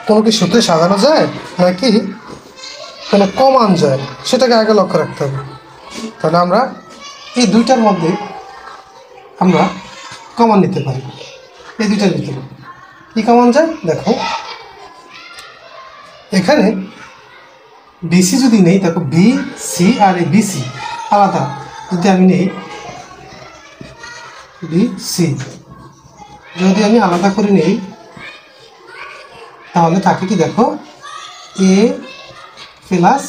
কোনো কি সূত্রে সাজানো যায় নাকি কোনো কমান যায়, সেটাকে আগে লক্ষ্য রাখতে হবে। তাহলে আমরা এই দুইটার মধ্যে আমরা কমান নিতে পারি। এই দুইটার ভিতরে কী কমান যায় দেখো, এখানে বিসি যদি নেই, দেখো বি সি আর এই বিসি আলাদা যদি আমি নেই, বি সি যদি আমি আলাদা করে নেই, তাহলে থাকে কি দেখো এ প্লাস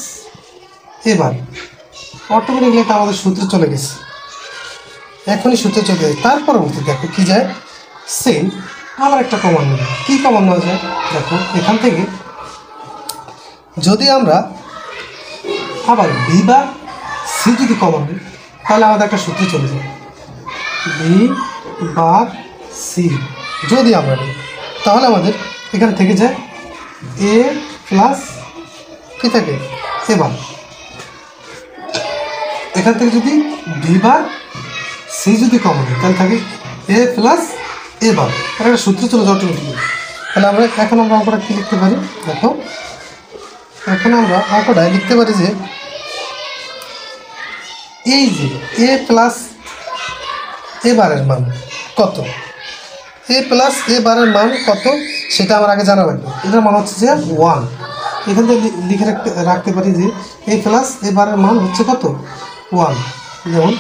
এবার অটোমেটিকলি এটা আমাদের সূত্রে চলে গেছে, এখনই সূত্রে চলে যায়। তার পরবর্তী দেখো কি যায়, সেম আবার একটা কমন নেবে। কী কমন নেওয়া যায় দেখো, এখান থেকে যদি আমরা আবার বি বা সি যদি কমন নিই, তাহলে আমাদের একটা সূত্রে চলে যায়, বি বা সি যদি আমরা নিই, তাহলে আমাদের এখানে থেকে যায় এ প্লাস কী থাকে এবার। এখান থেকে যদি বি বা সি যদি কমন নিই, তাহলে থাকে এ প্লাস এবার, এটা একটা সূত্রে চলে যায় অটোমেটিকলি। তাহলে আমরা এখন অঙ্কটা কী লিখতে পারি দেখো, এখন আমরা অঙ্কটায় লিখতে পারি যে এই যে এ প্লাস এ বারের মান কত, এ প্লাস এ বারের মান কত সেটা আমার আগে জানা লাগবে। এটার মান হচ্ছে যে 1। এখান থেকে লিখে রাখতে পারি যে এ প্লাস এ বারের মান হচ্ছে কত 1। যেমন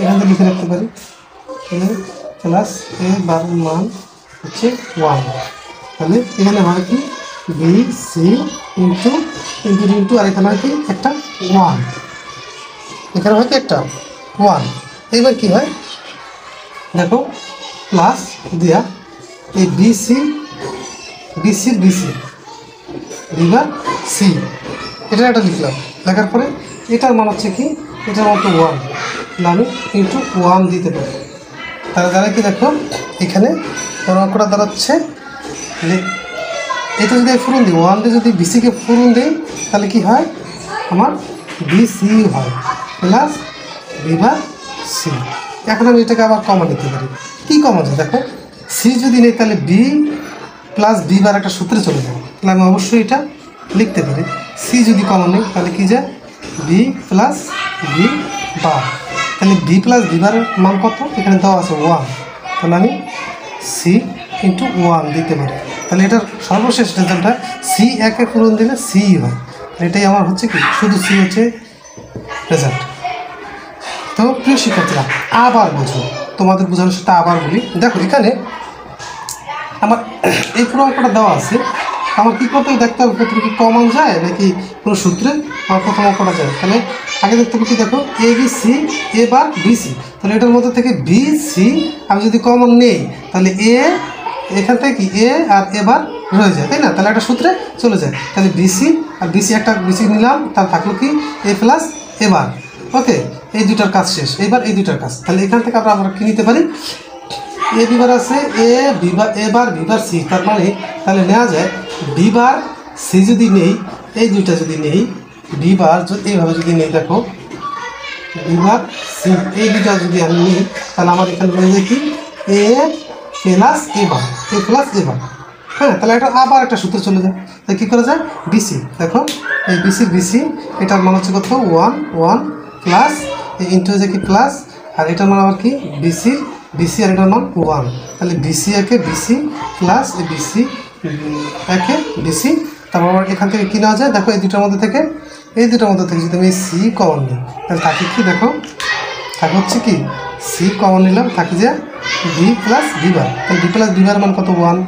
এখান থেকে লিখে রাখতে পারি এ প্লাস এ বারের মান হচ্ছে 1। তাহলে এখানে হয় কি B C into into into, আর এখানে হয় কি একটা 1, এখানে হয় কি একটা 1। এইবার কি হয় দেখো, প্লাস দিয়া এই বিসি বিসির বিসি বিভাগ সি, এটা একটা লিখলাম। লেখার পরে এটার মান হচ্ছে কি, এটার মান তো 1, আমি ইন্টু 1 দিতে পারি। তাহলে দ্বারা কি দেখো, এখানে কোন অঙ্কটা দাঁড়াচ্ছে, এটা যদি ফুরন দিই 1 দিয়ে যদি বিসিকে ফুরন দিই, তাহলে কি হয় আমার বিসি হয় প্লাস বিভাগ সি। এখন আমি এটাকে আবার কমন নিতে পারি। কী কমন আছে দেখো, সি যদি নেই তাহলে বি প্লাস বি বার একটা সূত্রে চলে যায়, তাহলে আমি অবশ্যই এটা লিখতে পারি। সি যদি কমন নেই তাহলে কী যায় বি প্লাস বি বার, তাহলে বি প্লাস বি বারের মান কত এখানে দেওয়া আছে 1, তাহলে আমি সি ইন্টু 1 দিতে পারি। তাহলে এটার সর্বশেষ রেজাল্টটা সি একে পূরণ দিলে সি হয়, এটাই আমার হচ্ছে কি শুধু সি হচ্ছে রেজাল্ট। তো প্রিয় শিক্ষার্থীরা আবার বুঝো, তোমাদের বোঝানোর সাথে আবার বলি। দেখো এখানে আমার এই পুরো অঙ্কটা দেওয়া আছে, আমার কী করতে দেখতে হবে প্রথমে কি কমন যায় নাকি কোনো সূত্রে আমার প্রথম অঙ্কটা যায়। তাহলে আগে দেখতে হবে কি দেখো এ বি সি এ বার বি সি, তাহলে এটার মধ্যে থেকে বি সি আমি যদি কমন নেই তাহলে এ এখান থেকে কি এ আর এবার রয়ে যায়, তাই না? তাহলে একটা সূত্রে চলে যায়, তাহলে বিসি আর বিসি একটা বিসি নিলাম, তার থাকলো কি এ প্লাস এবার। ওকে, এই দুটার কাজ শেষ, এবার এই দুটার কাজ। তাহলে এখান থেকে আমরা কী নিতে পারি, এ বিবার আছে এ বিবার এবার বিবার সি, তার মানে তাহলে নেওয়া যায় বিবার সি যদি নেই, এই দুইটা যদি নেই বিবার এইভাবে যদি নেই দেখো বিবার সি এই দুইটা যদি আমি নিই, তাহলে আমার এখানে বলে যায় কি এ প্লাস এবার এ প্লাস এবার। হ্যাঁ, তাহলে এটা আবার একটা সূত্রে চলে যায়। তাহলে কী করা যায় বিসি, দেখো এই বিসির বিসি এটার মান হচ্ছে কত 1 প্লাস ইন্টু হয়ে যায় কি প্লাস, আর এটার মান আবার কি বিসির বিসি আর এটার মান 1, তাহলে বিসি একে বিসি প্লাস বিসি একে বিসি। তারপর আবার এখান থেকে কী নেওয়া যায় দেখো এই দুটার মধ্যে থেকে যদি আমি সি কমন নিই তাহলে থাকে কি দেখো থাকে হচ্ছে কি সি কমন নিলাম, থাকে যে বি প্লাস বিবার, তাহলে বি প্লাস বিবার মান কত 1।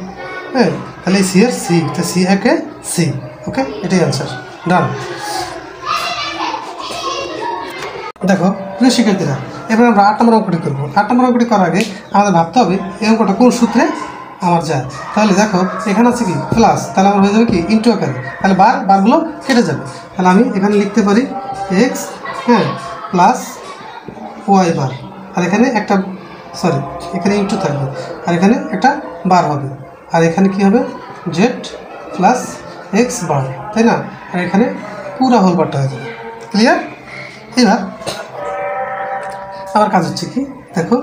হ্যাঁ, তাহলে সি এর সি, সি একে সি। ওকে, এটাই অ্যান্সার, ডান। দেখো প্রিয় শিক্ষার্থীরা, এবার আমরা 8 নম্বর অঙ্কটি করবো। 8 নম্বর অঙ্কটি করার আগে আমাদের ভাবতে হবে এই অঙ্কটা কোন সূত্রে আমার যায়। তাহলে দেখো এখানে আছে কি প্লাস, তাহলে আমার হয়ে যাবে কি ইন্টু আকারে, তাহলে বারগুলো কেটে যাবে। তাহলে আমি এখানে লিখতে পারি এক্স, হ্যাঁ, প্লাস ওয়াই বার, আর এখানে একটা সরি এখানে ইন্টু থাকবে, আর এখানে একটা বার হবে, আর এখানে কি হবে জেড প্লাস এক্স বার, তাই না? আর এখানে পুরা হোল বারটা হয়ে যাবে। ক্লিয়ার? এবার আমার কাজ হচ্ছে কি দেখো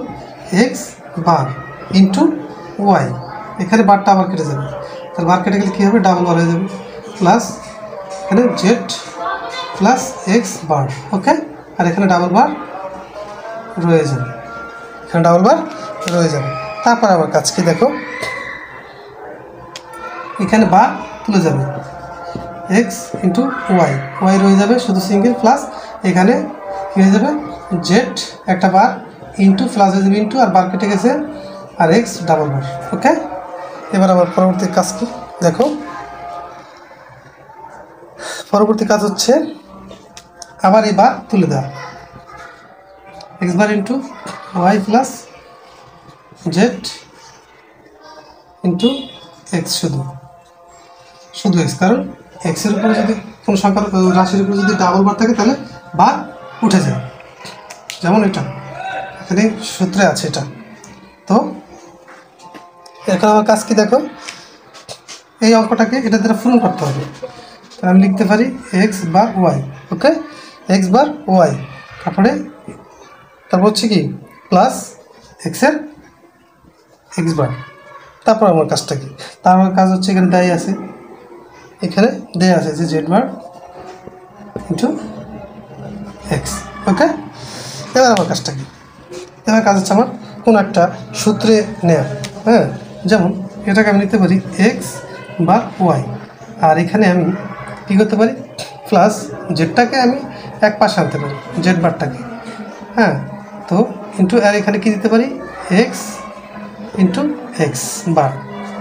এক্স বার ইন্টু ওয়াই, এখানে বারটা আবার কেটে যাবে, তাহলে বার কেটে গেলে কী হবে, ডাবল বার হয়ে যাবে, প্লাস এখানে জেড প্লাস এক্স বার। ওকে, আর এখানে ডাবল বার রয়ে যাবে, এখানে ডাবল বার রয়ে যাবে। তারপর আবার কাজ কি দেখো, এখানে বার তুলে যাবে, এক্স ইন্টু ওয়াই, ওয়াই রয়ে যাবে শুধু সিঙ্গেল, প্লাস এখানে কী হয়ে যাবে, জেড একটা বার ইন্টু প্লাস হয়ে যাবে ইন্টু, আর বার কেটে গেছে, আর এক্স ডাবল বার। ওকে, এবার আবার পরবর্তী কাজ কি দেখো, পরবর্তী কাজ হচ্ছে আবার এই বার তুলে দেওয়া, X bar into Y plus Z into X, শুধু এক্স, কারণ এক্সের উপরে যদি কোনো সংখ্যার রাশির উপরে যদি ডাবল বার থাকে তাহলে বার উঠে যায়, যেমন এটা এখানে সূত্রে আছে এটা। তো এখন আমার কাজ কি দেখো, এই অঙ্কটাকে এটা দ্বারা পূরণ করতে হবে। তাহলে আমি লিখতে পারি এক্স বার ওয়াই। ওকে, এক্স বার ওয়াই, তারপর হচ্ছে কি প্লাস এক্সের এক্স বার। তারপর আমার কাজটা কি, তারপর কাজ হচ্ছে এখানে দেয়া আছে যে জেড বার ইন্টু এক্স। ওকে, এবার আমার কাজটা কি, এবার কাজ হচ্ছে আমার কোনো একটা সূত্রে নেয়া। হ্যাঁ, যেমন এটাকে আমি নিতে পারি এক্স বার ওয়াই, আর এখানে আমি কী করতে পারি, প্লাস জেডটাকে আমি এক পাশে আনতে পারি, জেড বারটাকে। হ্যাঁ, তো ইন্টু, আর এখানে কী দিতে পারি, এক্স ইন্টু এক্স বার।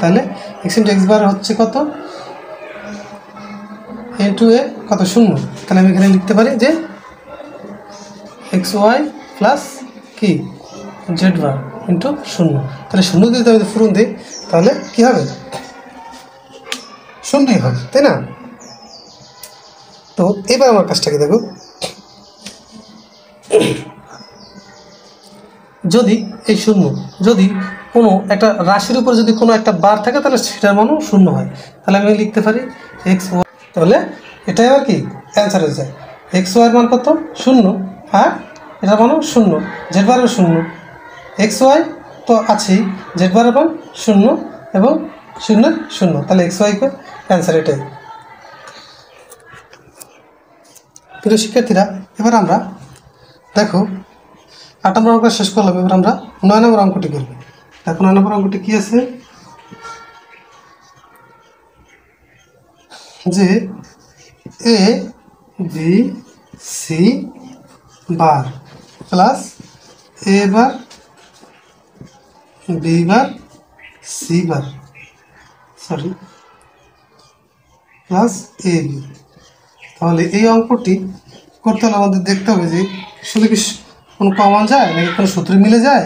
তাহলে এক্স ইন্টু এক্স বার হচ্ছে কত, ইন্টু এ কত, 0। তাহলে আমি এখানে লিখতে পারি যে এক্স ওয়াই প্লাস কি জেড বার ইন্টু 0। তাহলে 0 যদি আমি পূরণ দিই তাহলে কী হবে, 0ই হবে, তাই না? তো এবার আমার কাজটাকে দেখো, যদি এই 0 যদি কোনো একটা রাশির উপর যদি কোনো একটা বার থাকে তাহলে সেটার মানও 0 হয়। তাহলে আমি লিখতে পারি এক্স ওয়াই, তাহলে এটাই আর কি অ্যান্সার হয়ে যায়, এক্স ওয়াইয়ের মান কত 0, আর এটার মানও 0, জেড বারের 0, এক্স ওয়াই তো আছেই, জেড বারের মান 0 এবং 0 তাহলে এক্স ওয়াই অ্যান্সার এটাই। প্রিয় শিক্ষার্থীরা, এবার আমরা দেখো 8 নম্বর অঙ্ক শেষ করলাম, এবার আমরা 9 নম্বর অঙ্কটি করব। দেখো 9 নম্বর অঙ্কটি কী আছে, যে A B C bar plus A bar B bar C bar plus A B. তাহলে এই অঙ্কটি করতে হলে আমাদের দেখতে হবে যে শুধু কি কোনো কমন যায় নাকি কোনো সূত্রে মিলে যায়,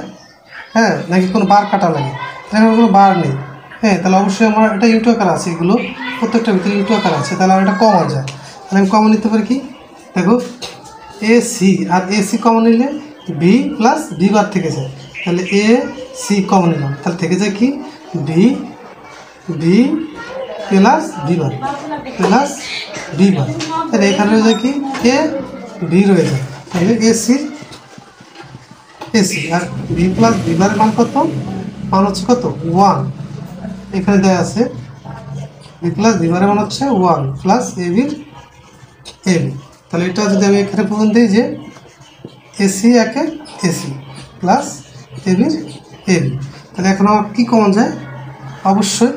হ্যাঁ, নাকি কোনো বার কাটা লাগে। এখানে কোনো বার নেই, হ্যাঁ, তাহলে অবশ্যই আমার এটা ইন্টু আকার আছে, এগুলো প্রত্যেকটা ভিতরে ইন্টু আকার আছে, তাহলে আমার এটা কমন যায়। তাহলে আমি কমন নিতে পারি কি দেখো, এ সি, আর এ সি কমন নিলে বি প্লাস বি বার থেকে যায়, তাহলে এ সি কমন নিলাম, তাহলে থেকে যায় কি B plus B bar plus B bar, তাহলে এখানে রয়ে যায় কি এ বি রয়ে যায়, তাহলে এসি আর বি প্লাস বি বারের মান কত, মান হচ্ছে কত 1, এখানে দেওয়া আছে বি প্লাস বি বারের মান হচ্ছে 1 প্লাস এ বি। তাহলে এটা যদি আমি এখানে পূরণ দিই যে এসি একে এসি প্লাস এ বি, তাহলে এখন আমার কী কমন যায়, অবশ্যই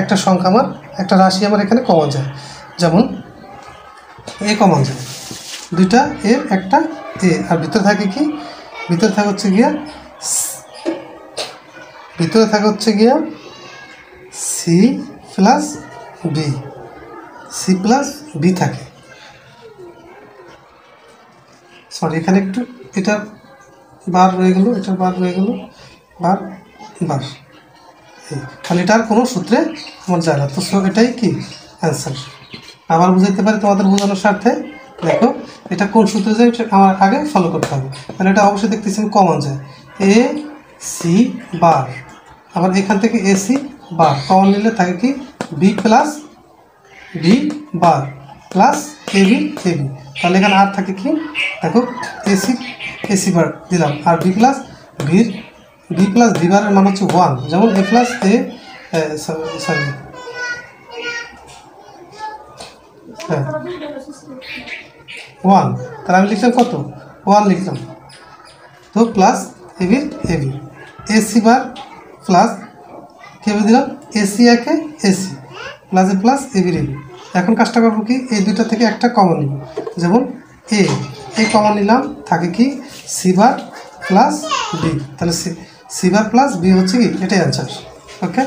একটা সংখ্যা আমার, একটা রাশি আমার এখানে কমন যায়, যেমন এ কমন যায়, দুইটা এর একটা এ, আর ভিতরে থাকে কি, ভিতরে থাকে হচ্ছে গিয়া সি প্লাস বি থাকে, সরি এখানে একটু এটা বার রয়ে গেল, এটা বার রয়ে গেল, বার তাহলে এটার কোনো সূত্রে আমার যায় না, তো এটাই কি অ্যান্সার। আবার বুঝাইতে পারি তোমাদের বোঝানোর স্বার্থে, দেখো এটা কোন সূত্রে যায় আমার আগে ফলো করতে হবে। তাহলে এটা অবশ্যই দেখতেছি কমন যায়, এ সি বার, আবার এখান থেকে এ সি বার কমন নিলে থাকে কি B plus B bar plus A B, তাহলে এখানে আর থাকে কি দেখো এসি বার দিলাম, আর বি প্লাস বি বারের মান হচ্ছে 1, যেমন এ প্লাস এ হ্যাঁ 1, তাহলে আমি লিখলাম কত 1 লিখলাম। তো প্লাস এবি এবি এসি বার প্লাস কেবি দিলাম এসি একে এসি প্লাসে প্লাস এবির এবি। এখন কাজটা করবো কি এই দুইটা থেকে একটা কমন নিব, যেমন এই কমন নিলাম, থাকে কি সি বার প্লাস বি, তাহলে সি বার প্লাস বি হচ্ছে কি এটাই অ্যান্সার। ওকে।